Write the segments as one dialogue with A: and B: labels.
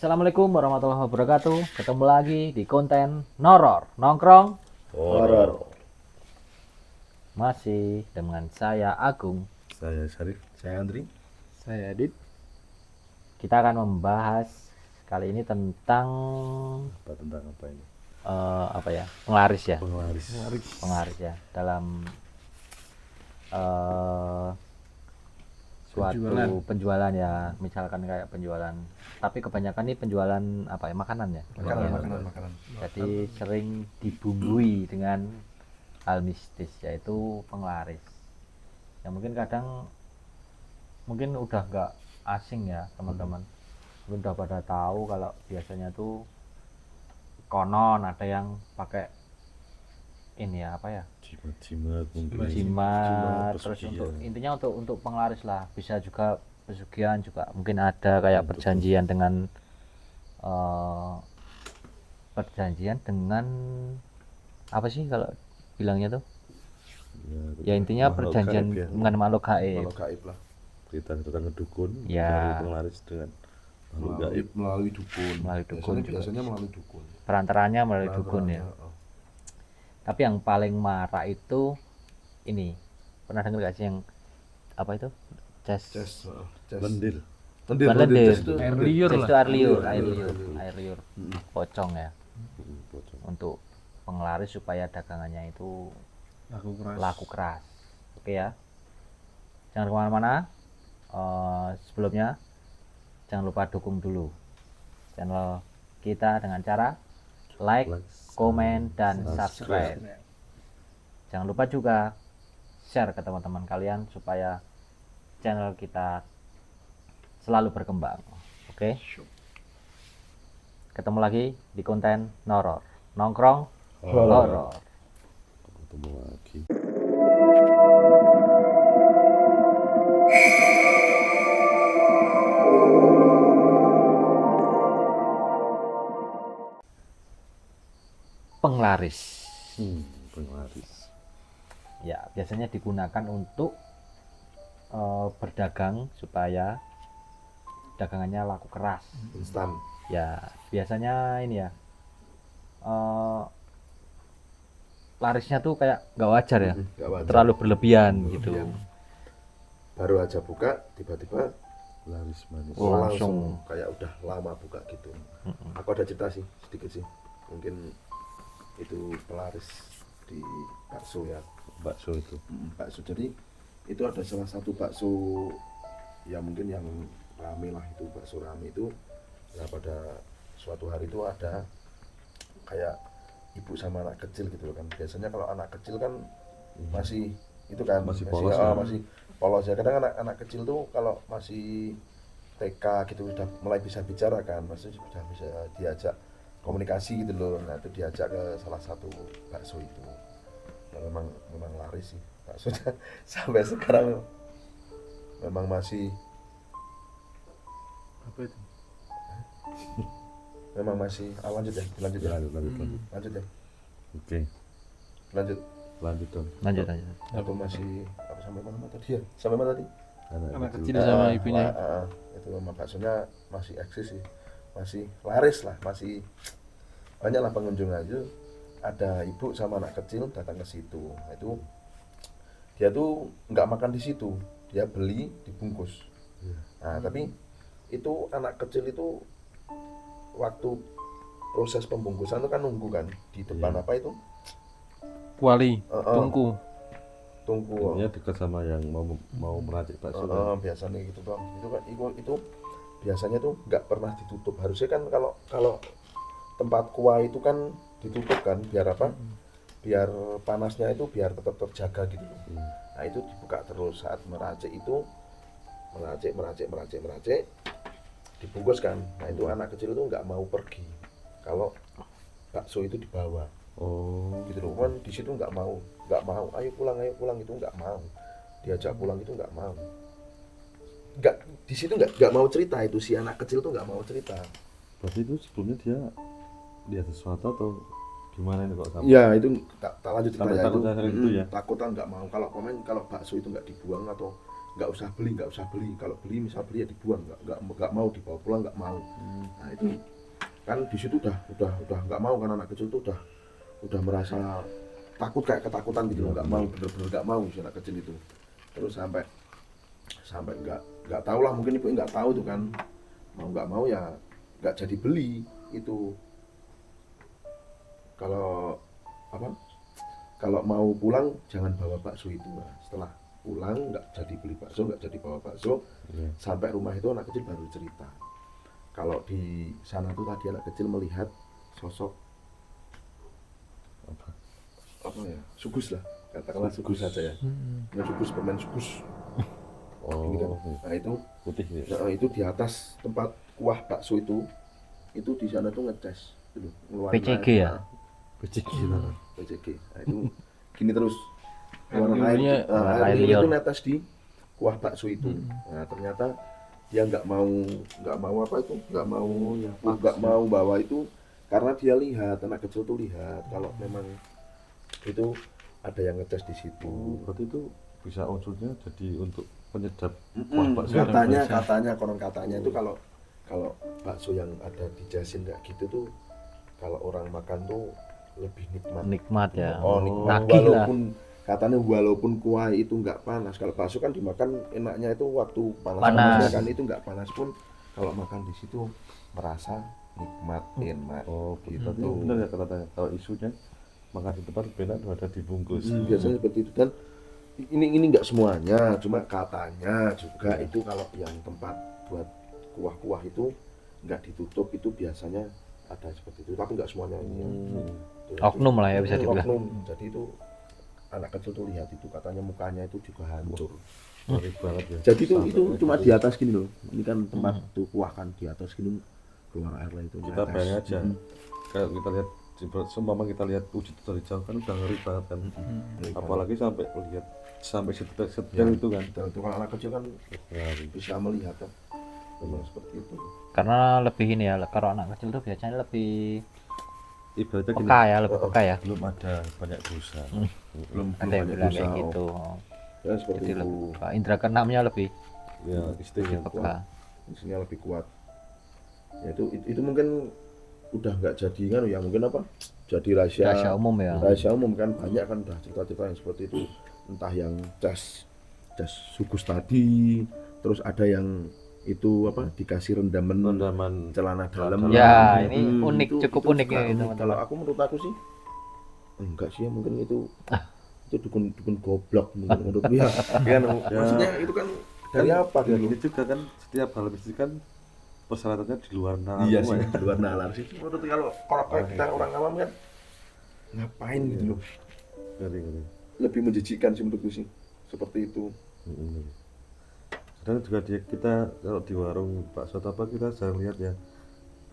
A: Assalamualaikum warahmatullahi wabarakatuh. Ketemu lagi di konten Noror Nongkrong
B: Horor.
A: masih dengan saya Agung.
B: Saya Syarif. Saya Andri.
C: Saya Adit.
A: Kita akan membahas kali ini tentang
B: Tentang apa ini?
A: penglaris ya.
B: Penglaris.
A: Ya dalam suatu penjualan ya, misalkan kayak penjualan, tapi kebanyakan ini penjualan makanan ya.
B: Makanan.
A: Jadi sering dibumbui dengan hal mistis, yaitu penglaris. Ya mungkin udah nggak asing ya teman-teman. Mungkin udah pada tahu kalau biasanya tuh konon ada yang pakai ini ya
B: Jimat mungkin.
A: jimat, terus intinya untuk penglaris lah. Bisa juga pesugihan juga mungkin ada, kayak perjanjian dengan apa sih kalau bilangnya tuh ya intinya perjanjian dengan makhluk gaib.
B: Makhluk gaib lah. Kita datang ke dukun,
A: Ya.
B: cari penglaris dengan makhluk gaib.
D: melalui dukun. Biasanya
A: juga.
D: melalui dukun.
A: Perantaranya melalui dukun ya. Tapi yang paling marak itu ini, pernah dengar gak sih yang apa itu? Ces.
B: Lendir.
A: Bukan lendir.
D: Ces itu
C: Air
D: lendir.
C: liur
A: Ces
C: lah.
A: itu air liur. Pocong ya.
B: Pocong.
A: Untuk penglaris supaya dagangannya itu
C: Laku keras.
A: laku keras. Oke ya. Jangan kemana-mana. Sebelumnya jangan lupa dukung dulu channel kita dengan cara like, komen, dan subscribe. Jangan lupa juga share ke teman-teman kalian supaya channel kita selalu berkembang. Oke. Ketemu lagi di konten Noror Nongkrong Horor.
B: Ketemu lagi.
A: Penglaris.
B: Penglaris.
A: Ya, biasanya digunakan untuk berdagang supaya dagangannya laku keras.
D: Instan.
A: Ya, biasanya ini ya, larisnya tuh kayak nggak wajar ya,
D: Nggak wajar.
A: terlalu berlebihan gitu.
D: Baru aja buka tiba-tiba
B: Laris manis.
A: Oh,
D: langsung
A: langsung.
D: kayak udah lama buka gitu. Aku ada cerita sih sedikit sih. Mungkin itu pelaris di bakso ya.
B: Bakso itu.
D: Bakso. Jadi itu ada salah satu bakso ya mungkin yang rame lah, itu bakso rame itu. Nah pada suatu hari itu ada kayak ibu sama anak kecil gitu loh kan. Biasanya kalau anak kecil kan masih itu kan
B: Masih polos ya.
D: masih polos ya. Kadang anak kecil tuh kalau masih TK gitu udah mulai bisa bicara kan, maksudnya sudah bisa diajak komunikasi gitu loh. Nah itu diajak ke salah satu bakso itu. Ya, memang laris sih baksonya sampai sekarang memang masih
C: Apa itu?
D: memang masih lanjut ya. Lanjut ya.
B: Oke.
D: Lanjut.
B: Lanjut dong.
A: Lanjut.
D: Aku masih apa sampai mana tadi ya? Sampai mana tadi?
C: Anak kecil sama ibunya.
D: Itu memang baksonya masih eksis sih, masih laris lah, masih banyak lah pengunjung aja. Ada ibu sama anak kecil datang ke situ. Nah, itu dia tuh nggak makan di situ, dia beli dibungkus. Nah tapi itu anak kecil itu waktu proses pembungkusan itu kan nunggu kan di depan apa itu
C: Kuali, tungku.
D: tunggu.
B: Ini dekat sama yang mau meracik bakso. Kan?
D: Biasanya gitu bang, itu kan itu biasanya tuh nggak pernah ditutup. Harusnya kan kalau tempat kuah itu kan ditutup kan, biar apa? Biar panasnya itu biar tetap terjaga gitu. Nah itu dibuka terus saat meracik itu, meracik, dibungkus kan. Nah itu anak kecil itu nggak mau pergi kalau bakso itu dibawa.
B: Oh.
D: Gitu loh kan, di situ nggak mau, ayo pulang itu nggak mau, diajak pulang itu nggak mau, nggak di situ nggak mau cerita. Itu si anak kecil tuh nggak mau cerita.
B: Berarti itu sebelumnya dia lihat sesuatu atau gimana ini kok sampai?
D: Ya itu tak lanjut cerita
B: Sampai
D: ya
B: takut
D: itu.
B: dasar itu ya?
D: Takutan nggak mau kalau bakso itu nggak dibuang atau nggak usah beli. Kalau beli misal beli ya dibuang, nggak mau dibawa pulang, nggak mau. Nah itu kan di situ udah nggak mau kan, anak kecil tuh udah merasa takut, kayak ketakutan gitu, nggak mau, bener-bener nggak mau si anak kecil itu. Terus sampai nggak tahu lah, mungkin ibu nggak tahu tuh kan, mau nggak mau ya nggak jadi beli itu. Kalau apa, kalau mau pulang jangan bawa bakso itu. Nah, setelah pulang nggak jadi beli bakso, nggak jadi bawa bakso, sampai rumah itu anak kecil baru cerita. Kalau di sana tuh tadi anak kecil melihat sosok apa ya, sugus lah, katakanlah sugus saja ya, sugus, pemain sugus. Ini kan. Nah itu
B: Putih ya.
D: nah, itu di atas tempat kuah bakso itu di sana tuh ngetes gitu, ngeluarin
A: PCG
D: air.
A: ya?
D: Nah,
B: PCG.
D: PCG. Nah itu gini terus
C: Air
D: ngeluarin
C: liurnya,
D: air
A: air
D: liur
A: liur.
D: itu netes di kuah bakso itu. Nah ternyata dia nggak mau apa itu, nggak mau bawa itu, karena dia lihat, anak kecil tuh lihat kalau memang itu ada yang ngetes di situ.
B: Berarti itu bisa unsurnya jadi untuk penyedap kuah bakso.
D: Konon katanya itu kalau bakso yang ada di Jasin kayak gitu tuh, kalau orang makan tuh lebih
A: Nikmat ya.
D: Nikmat.
A: Nagih lah.
D: Walaupun kuah itu nggak panas. Kalau bakso kan dimakan enaknya itu waktu panas. Kan itu nggak panas pun kalau makan di situ merasa nikmat, enak.
B: Oh,
D: gitu.
B: berarti benar ya katanya. Kalau isunya makan di tempat benar ada dibungkus.
D: Biasanya seperti itu. Dan ini nggak semuanya, cuma katanya juga itu kalau yang tempat buat kuah-kuah itu nggak ditutup, itu biasanya ada seperti itu, tapi nggak semuanya ini.
A: Oknum lah ya, bisa dibilang.
D: Oknum. Jadi itu anak kecil tuh lihat itu, katanya mukanya itu juga hancur.
B: Ngeri banget ya.
D: Jadi itu cuma di atas gini loh. Ini kan tempat tuh kuah kan di atas gini, keluar air lah itu.
B: Kita bayangin aja. Kalau kita lihat, seumpama kita lihat wujud dari jauh kan udah ngeri banget kan. Apalagi sampai lihat sampai setel itu kan.
D: Dan itu kalau anak kecil kan bisa melihat kan. Memang seperti itu.
A: Karena lebih ini ya, kalau anak kecil tuh biasanya lebih
B: Ibaratnya gini,
A: peka ya, lebih peka ya.
B: belum ada banyak dosa.
D: Belum
A: Ada yang
D: banyak
A: bilang
D: dosa.
A: kayak gitu.
D: Ya seperti
A: Jadi
D: itu.
A: lebih, indra keenamnya lebih
B: Ya, istimewa.
A: peka.
D: Isinya lebih kuat. Ya itu mungkin udah nggak jadi kan ya, mungkin apa? Jadi
A: Rahasia umum ya.
D: Rahasia umum kan, banyak kan udah cerita-cerita yang seperti itu. Entah yang cas sugus tadi, terus ada yang itu apa, dikasih rendaman celana dalam.
A: Ya, ini unik,
D: itu
A: cukup unik
D: juga
A: ya,
D: unik.
A: teman-teman.
D: Kalau aku, menurut aku sih enggak sih ya, mungkin itu dukun goblok mungkin menurut dia. Kan maksudnya itu kan dari apa
B: Ya,
D: gitu.
B: ini juga kan setiap hal mesti kan persyaratannya di luar nalar.
D: Iya sih,
B: semua ya.
D: di luar nalar sih. Menurut kalau kayak kita orang awam kan ngapain gitu loh.
B: Ngeri.
D: Lebih menjijikkan sih menurutku sih. Seperti itu.
B: Kadang juga kita kalau di warung bakso atau apa, kita jarang lihat ya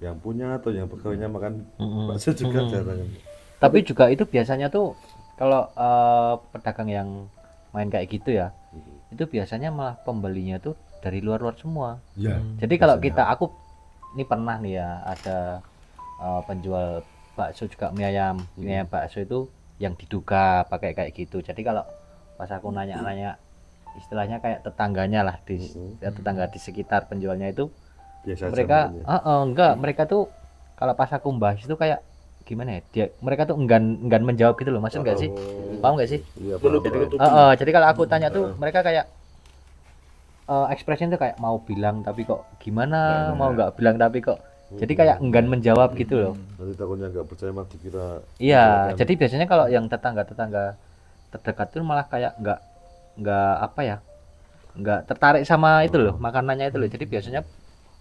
B: yang punya atau yang pegawainya makan bakso juga jarang.
A: Tapi juga itu biasanya tuh kalau pedagang yang main kayak gitu ya, itu biasanya malah pembelinya tuh dari luar-luar semua.
D: Iya.
A: Jadi kalau aku ini pernah nih ya, ada penjual bakso juga, mie ayam bakso itu yang diduga pakai kayak gitu. Jadi kalau pas aku nanya-nanya, istilahnya kayak tetangganya lah, tetangga di sekitar penjualnya itu,
B: Biasa aja
A: mereka
B: mungkin
A: enggak, mereka tuh kalau pas aku bahas itu kayak gimana ya, mereka tuh enggan menjawab gitu loh, maksud nggak sih? Paham nggak sih?
B: Iya,
A: Jadi kalau aku tanya tuh mereka kayak expression tuh kayak mau bilang tapi kok gimana, mau nggak bilang tapi kok, jadi kayak enggan menjawab gitu loh.
B: nanti takutnya nggak percaya mah dikira.
A: Iya, jadi biasanya kalau yang tetangga terdekat tuh malah kayak nggak apa ya, nggak tertarik sama itu loh, makanannya itu loh. Jadi biasanya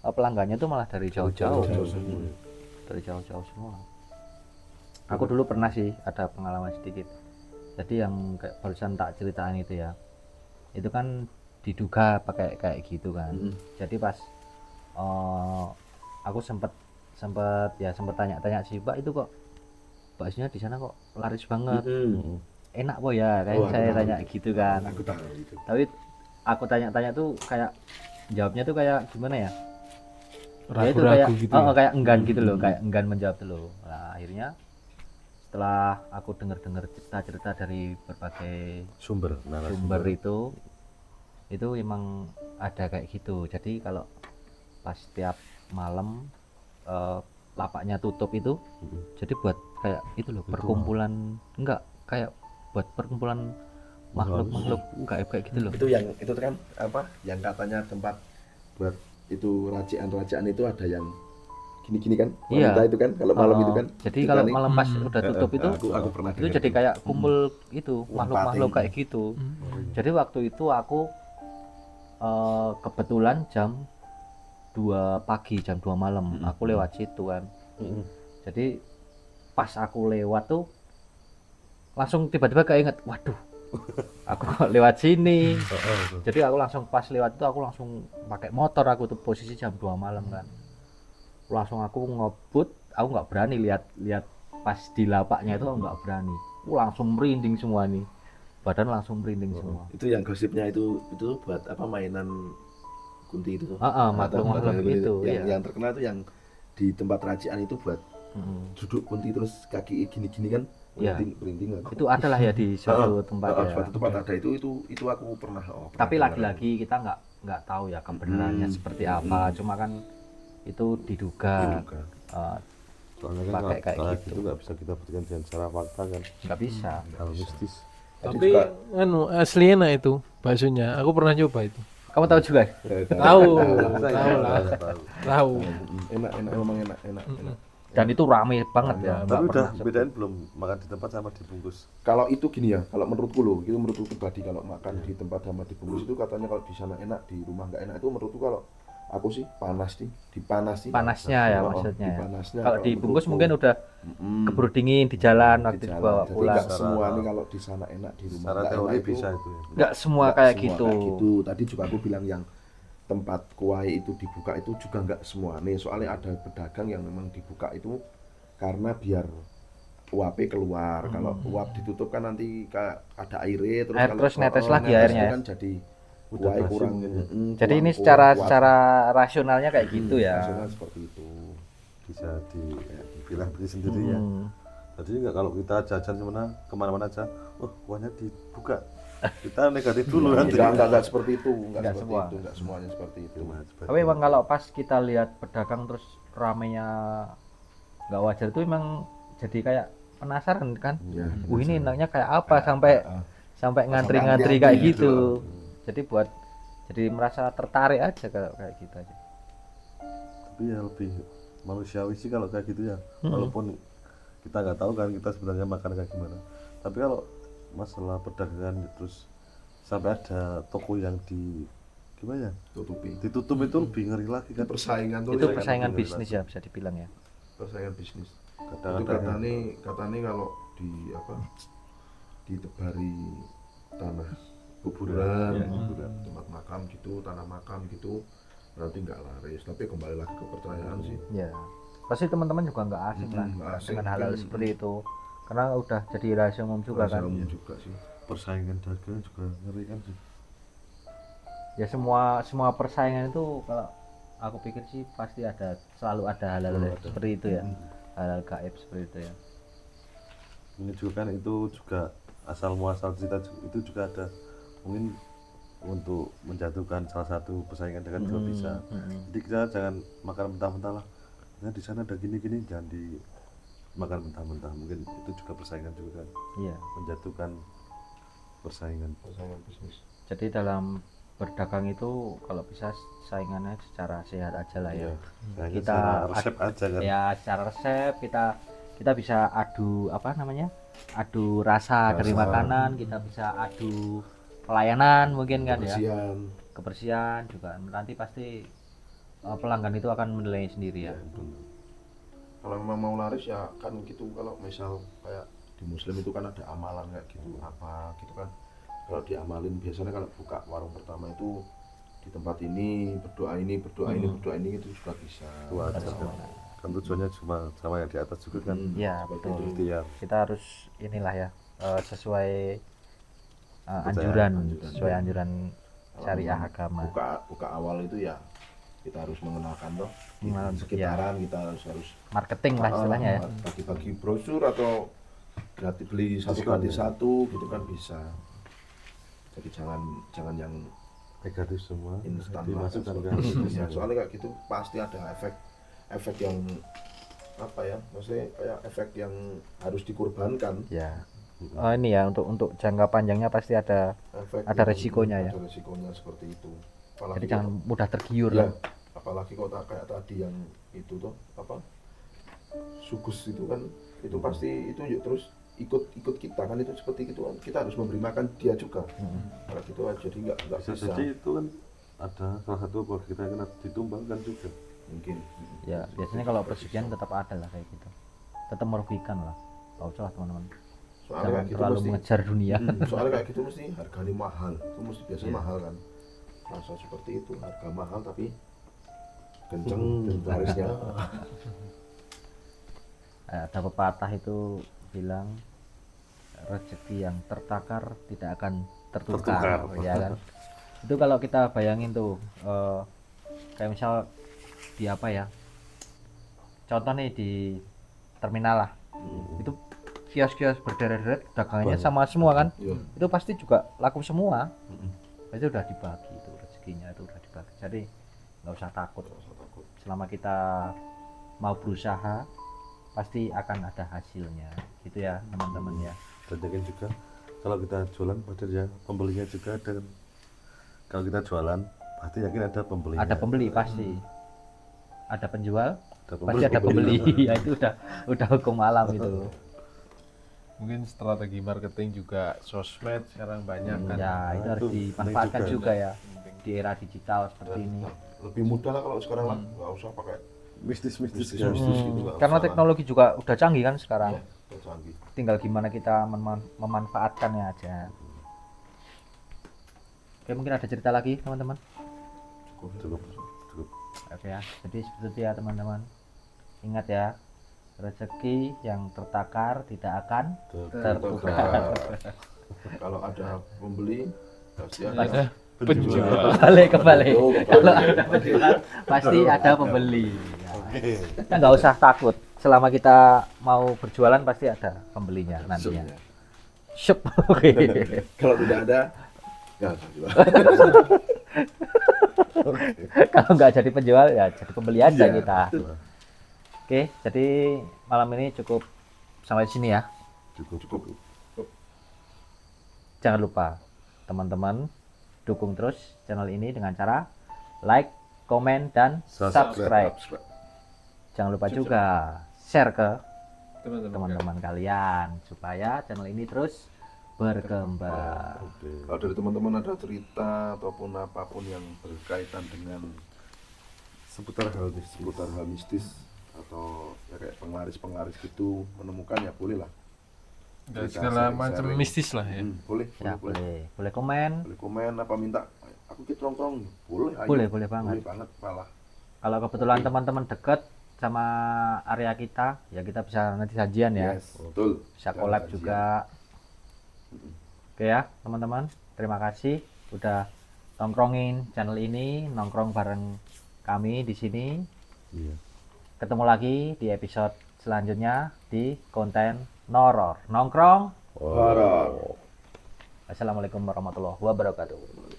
A: pelanggannya tuh malah dari jauh-jauh, dari jauh-jauh semua. Aku dulu pernah sih ada pengalaman sedikit. Jadi yang kayak barusan tak ceritain itu ya, itu kan diduga pakai kayak gitu kan. Jadi pas aku sempet tanya-tanya sih, Mbak, itu kok baksonya di sana kok laris banget, enak kok ya, kayak saya tanya gitu kan.
D: Aku tahu itu.
A: Tapi aku tanya-tanya tuh kayak jawabnya tuh kayak gimana ya, ya itu kayak
C: Ragu-ragu gitu ya?
A: kayak enggan gitu loh, kayak enggan menjawab tuh loh. Nah akhirnya setelah aku dengar cerita dari berbagai
B: Sumber
A: sumber itu, itu emang ada kayak gitu. Jadi kalau pas tiap malam lapaknya tutup itu, jadi buat kayak itu loh, perkumpulan, enggak, kayak buat perkumpulan makhluk-makhluk gaib kayak gitu loh.
D: Itu yang itu kan apa? Yang katanya tempat buat itu racian-racian itu ada yang gini-gini kan?
A: Iya.
D: Wanita itu kan kalau malam itu kan.
A: Jadi
D: itu
A: kalau
D: kan,
A: malam pas udah tutup itu,
D: aku pernah
A: itu
D: dengar
A: jadi kayak kumpul itu
D: Wah,
A: makhluk-makhluk
D: pating.
A: kayak gitu. Jadi waktu itu aku kebetulan jam 2 pagi, jam 2 malam aku lewat situ kan. Jadi pas aku lewat tuh langsung tiba-tiba keinget, waduh, aku kok lewat sini. Jadi aku langsung pas lewat itu aku langsung pakai motor, aku tuh posisi jam 2 malam kan. Langsung aku ngebut, aku nggak berani lihat pas di lapaknya itu, aku nggak berani. Aku langsung merinding semua nih, badan langsung merinding semua.
D: Itu yang gosipnya itu buat apa, mainan kunti itu.
A: Makhluk-makhluk
D: Atau
A: itu,
D: yang,
A: iya.
D: yang terkenal itu yang di tempat racian itu buat duduk kunti terus kaki gini-gini kan,
A: Iya.
D: merinding kan.
A: Itu adalah ya di suatu tempat ya.
D: Suatu tempat ada itu aku pernah.
A: Tapi
D: dengar.
A: lagi-lagi kita nggak tahu ya kebenarannya seperti apa. Cuma kan itu diduga
D: Diduga.
B: Soalnya kan
A: pakai kayak
B: kalau
A: gitu.
B: gitu nggak bisa kita buktikan dengan cara fakta kan,
A: nggak bisa.
B: hal mistis.
D: Jadi
C: Tapi
D: juga,
C: anu asli enak itu baksonya. Aku pernah coba itu.
A: Kamu tahu juga?
C: Tahu,
B: Saya
C: tahu lah,
B: tahu.
C: tahu.
D: enak memang enak.
A: Dan itu rame banget ya.
B: Tapi
A: Nggak
B: udah
A: pernah
B: bedain belum makan di tempat sama dibungkus?
D: Kalau itu gini ya, kalau menurutku loh, itu menurutku pribadi, kalau makan di tempat sama dibungkus itu katanya kalau di sana enak, di rumah nggak enak. Itu menurutku kalau aku sih dipanasi.
A: panasnya ya maksudnya ya.
D: Dipanasnya.
A: Kalau dibungkus
D: menurutku,
A: mungkin udah keburu dingin di jalan waktu
D: di jalan.
A: dibawa
D: Jadi
A: pulang.
D: nggak semua nih kalau di sana enak, di rumah
B: Secara
D: nggak
B: teori
D: enak
B: bisa itu ya.
A: Nggak semua
D: nggak
A: kayak
D: semua
A: gitu.
D: kayak gitu. Tadi juga aku bilang yang tempat kuai itu dibuka itu juga nggak semua nih, soalnya ada pedagang yang memang dibuka itu karena biar uap keluar. Kalau uap ditutup kan nanti kayak ada airnya terus
A: Air
D: kalau
A: terus netes lagi
D: netes
A: airnya
D: itu
A: ya.
D: kan jadi
B: Udah
D: kuai
B: basi
D: kurang.
B: mungkin ya.
A: Jadi ini
D: kurang
A: secara
D: kuat.
A: secara rasionalnya kayak gitu ya.
D: Rasional seperti itu.
B: Bisa dibilang beli sendiri ya. Jadi nggak kalau kita jajan kemana-mana aja, wah kuahnya dibuka, kita negatif dulu nanti.
D: Enggak seperti itu,
A: Nggak
D: seperti
A: semua.
D: itu, enggak semuanya seperti itu.
A: Tapi emang kalau pas kita lihat pedagang terus ramenya nggak wajar itu emang jadi kayak penasaran kan.
D: Iya,
A: Ini enaknya kayak apa sampai ngantri-ngantri
D: ngantri
A: kayak
D: gitu.
A: gitu. Jadi jadi merasa tertarik aja kalau kayak gitu aja.
B: Tapi ya lebih manusiawi sih kalau kayak gitu ya. Walaupun kita nggak tahu kan kita sebenarnya makan kayak gimana. Tapi kalau masalah perdagangan terus sampai ada toko yang gimana ya? Ditutup itu lebih ngeri lagi kan.
D: Persaingan tuh
A: Itu
D: ya,
A: persaingan
B: kan,
A: bisnis ya bisa dibilang ya.
D: persaingan bisnis. Itu
B: Kadang-kadang
D: katanya kalau ditebari tanah kuburan, tempat makam gitu, tanah makam gitu, berarti nggak laris. Tapi kembali lagi ke kepercayaan sih.
A: Ya. Pasti teman-teman juga nggak asing lah
D: nggak asing.
A: dengan hal-hal seperti itu. Karena udah jadi rahasia umum juga
D: Rahasia
A: kan.
D: umum juga sih.
B: persaingan dagang juga ngeri kan sih.
A: Ya semua persaingan itu kalau aku pikir sih pasti selalu ada hal-hal seperti itu ya. Hal-hal gaib seperti itu ya.
B: Ini juga kan itu juga asal muasal cerita itu juga ada mungkin untuk menjatuhkan salah satu persaingan dagang juga bisa. Jadi kita jangan makan mentah-mentah lah. Nah di sana ada gini-gini, jangan dimakan mentah-mentah. Mungkin itu juga persaingan juga kan,
A: Iya.
B: menjatuhkan persaingan.
D: Persaingan bisnis.
A: Jadi dalam berdagang itu kalau bisa saingannya secara sehat aja lah ya.
B: Saingan
A: Kita
B: secara resep aja kan.
A: Ya secara resep kita bisa adu adu rasa dari makanan, kita bisa adu pelayanan mungkin kan ya. Kebersihan juga nanti pasti pelanggan itu akan menilai sendiri ya.
D: Kalau memang mau laris ya kan gitu. Kalau misal kayak di Muslim itu kan ada amalan kayak gitu apa gitu kan. Kalau diamalin biasanya kalau buka warung pertama itu di tempat ini berdoa ini itu juga bisa.
B: Itu aja kan. Kan tujuannya cuma sama yang di atas juga kan.
A: Iya betul.
B: Ikhtiar.
A: Kita harus inilah ya sesuai sesuai anjuran syariah agama.
D: Buka awal itu ya kita harus mengenalkan toh
A: Mengenal,
D: sekitaran, kita harus
A: Marketing lah istilahnya ya.
D: bagi-bagi brosur atau gratis beli satu gratis satu gitu kan bisa. Jadi jangan yang
B: negatif semua
D: instan
B: dimasukkan
D: lah,
B: ke
D: seperti itu.
B: hati
D: Ya,
B: semua.
D: soalnya kayak gitu pasti ada efek yang apa ya, maksudnya kayak efek yang harus dikorbankan,
A: Ya. Oh, ini ya untuk jangka panjangnya pasti ada
D: efek
A: Ada
D: yang-
A: resikonya ya.
D: ada resikonya seperti itu.
A: jadi
D: Apalagi
A: jangan mudah tergiur
D: ya,
A: lah.
D: apalagi kok kayak tadi yang itu tuh apa, sugus itu kan, itu pasti itu yuk terus ikut kita kan, itu seperti itu kan, kita harus memberi makan dia juga. Kalau gitu aja jadi nggak
B: Bisa
D: bisa,
B: jadi itu kan ada salah satu keluarga kita yang kena ditumbangkan juga.
D: mungkin.
A: Ya biasanya kalau perjudian tetap ada lah kayak gitu, tetap merugikan lah. Gak usah lah teman-teman,
D: Soalnya
A: jangan
D: kayak gitu
A: terlalu
D: mesti
A: mengejar dunia.
D: soalnya kayak gitu mesti harganya mahal, itu mesti biasanya
A: Iya.
D: mahal kan, rasa seperti itu harga mahal tapi kenceng larisnya.
A: Ada pepatah itu bilang rezeki yang tertakar tidak akan tertukar,
B: Tertukar.
A: ya kan. Itu kalau kita bayangin tuh kayak misal di apa ya, contoh nih di terminal lah, itu kios-kios berderet-deret dagangannya
B: Banyak.
A: sama semua kan,
D: Iya.
A: itu pasti juga laku semua. Itu udah dibagi, itu rezekinya itu udah dibagi, jadi nggak usah takut. Selama kita mau berusaha pasti akan ada hasilnya, gitu ya teman-teman ya.
B: Dan yakin juga kalau kita jualan pasti ya pembelinya juga ada kan. Kalau kita jualan pasti yakin ada pembelinya.
A: Ada pembeli pasti, ada penjual
B: Ada
A: pasti ada pembeli. Ya itu udah hukum alam itu.
C: Mungkin strategi marketing juga sosmed sekarang banyak kan.
A: Ya itu harus
B: itu
A: dimanfaatkan
B: penting
A: juga ya di era digital seperti ini.
D: Lebih mudah lah kalau sekarang lah, nggak usah pakai
B: Mistis-mistis
D: mistis
B: kan.
D: gitu, nggak
A: Karena
D: usah lah.
A: teknologi juga udah canggih kan sekarang.
D: Iya, udah canggih.
A: Tinggal gimana kita memanfaatkannya aja. Oke, mungkin ada cerita lagi teman-teman.
B: Cukup.
A: Oke ya, jadi seperti itu ya teman-teman. Ingat ya, rezeki yang tertakar tidak akan tertukar.
D: Kalau ada pembeli pasti ada
C: Penjual.
A: Kembali.
D: Oh,
A: Kalau ada penjual, pasti ada pembeli. Ya. Kita nggak usah takut. Selama kita mau berjualan pasti ada pembelinya nantinya. Syup. Oke.
D: Kalau tidak ada nggak usah jual.
A: Kalau nggak jadi penjual ya jadi pembeli aja
D: Iya,
A: kita. Oke, jadi malam ini cukup sampai sini ya.
B: Cukup.
A: Jangan lupa teman-teman dukung terus channel ini dengan cara like, komen, dan subscribe. Jangan lupa juga share ke teman-teman kalian supaya channel ini terus berkembang.
D: Kalau dari teman-teman ada cerita ataupun apapun yang berkaitan dengan
B: Seputar hal mistis.
D: seputar hal mistis atau ya kayak penglaris gitu menemukan, ya boleh lah.
C: Dan
D: Cerita,
C: segala
D: sharing,
C: macam
D: sharing.
C: mistis lah ya.
D: Boleh,
A: Ya
D: boleh.
A: boleh komen.
D: Boleh komen apa minta aku kita nongkrong, boleh. Ayo.
A: Boleh banget.
D: Boleh banget malah.
A: Kalau kebetulan teman-teman deket sama area kita, ya kita bisa nanti sajian ya.
D: Yes, betul.
A: Bisa
D: Dan
A: collab
D: kajian.
A: juga. Oke ya teman-teman, terima kasih udah nongkrongin channel ini, nongkrong bareng kami di sini.
B: Iya.
A: Ketemu lagi di episode selanjutnya di konten Noror Nongkrong.
D: Horor.
A: Assalamualaikum warahmatullahi wabarakatuh.